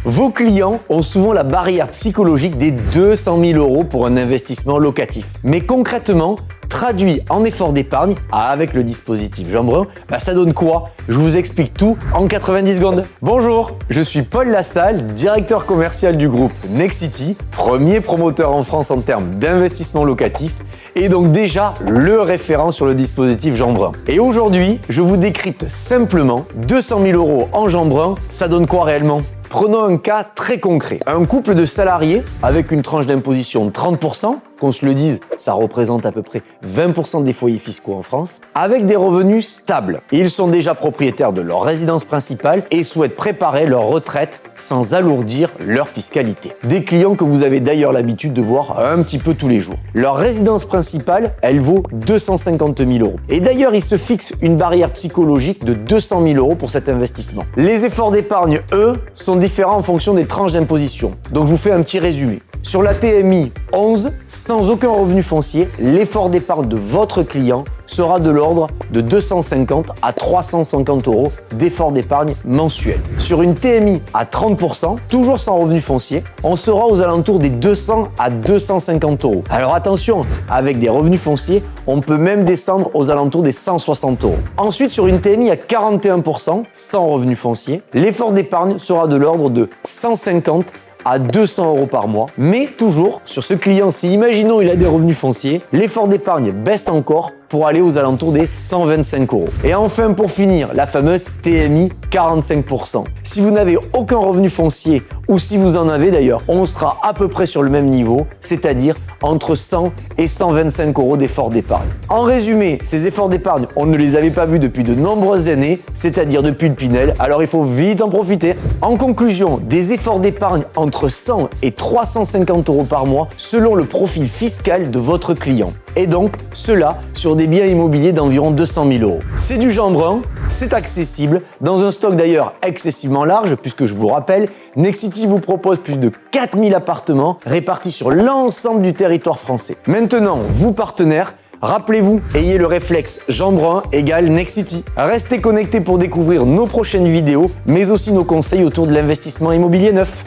Vos clients ont souvent la barrière psychologique des 200 000 € pour un investissement locatif. Mais concrètement, traduit en effort d'épargne avec le dispositif Jeanbrun, ça donne quoi? Je vous explique tout en 90 secondes. Bonjour, je suis Paul Lassalle, directeur commercial du groupe Nexity, premier promoteur en France en termes d'investissement locatif et donc déjà le référent sur le dispositif Jeanbrun. Et aujourd'hui, je vous décrypte simplement 200 000 € en Jeanbrun, ça donne quoi réellement? Prenons un cas très concret. Un couple de salariés avec une tranche d'imposition de 30%, qu'on se le dise, ça représente à peu près 20% des foyers fiscaux en France, avec des revenus stables. Ils sont déjà propriétaires de leur résidence principale et souhaitent préparer leur retraite sans alourdir leur fiscalité. Des clients que vous avez d'ailleurs l'habitude de voir un petit peu tous les jours. Leur résidence principale, elle vaut 250 000 €. Et d'ailleurs, ils se fixent une barrière psychologique de 200 000 € pour cet investissement. Les efforts d'épargne, eux, sont différents en fonction des tranches d'imposition. Donc je vous fais un petit résumé. Sur la TMI 11, sans aucun revenu foncier, l'effort d'épargne de votre client sera de l'ordre de 250 à 350 € d'effort d'épargne mensuel. Sur une TMI à 30%, toujours sans revenu foncier, on sera aux alentours des 200 à 250 €. Alors attention, avec des revenus fonciers, on peut même descendre aux alentours des 160 €. Ensuite, sur une TMI à 41%, sans revenu foncier, l'effort d'épargne sera de l'ordre de 150 à 200 € par mois. Mais toujours, sur ce client, si imaginons il a des revenus fonciers, l'effort d'épargne baisse encore pour aller aux alentours des 125 €. Et enfin, pour finir, la fameuse TMI 45%. Si vous n'avez aucun revenu foncier, ou si vous en avez d'ailleurs, on sera à peu près sur le même niveau, c'est-à-dire entre 100 et 125 € d'effort d'épargne. En résumé, ces efforts d'épargne, on ne les avait pas vus depuis de nombreuses années, c'est-à-dire depuis le Pinel, alors il faut vite en profiter. En conclusion, des efforts d'épargne entre 100 et 350 € par mois selon le profil fiscal de votre client. Et donc, cela sur des biens immobiliers d'environ 200 000 €. C'est du Jeanbrun, c'est accessible, dans un stock d'ailleurs excessivement large, puisque je vous rappelle, Nexity vous propose plus de 4000 appartements répartis sur l'ensemble du territoire français. Maintenant, vous partenaires, rappelez-vous, ayez le réflexe Jeanbrun égale Nexity. Restez connectés pour découvrir nos prochaines vidéos, mais aussi nos conseils autour de l'investissement immobilier neuf.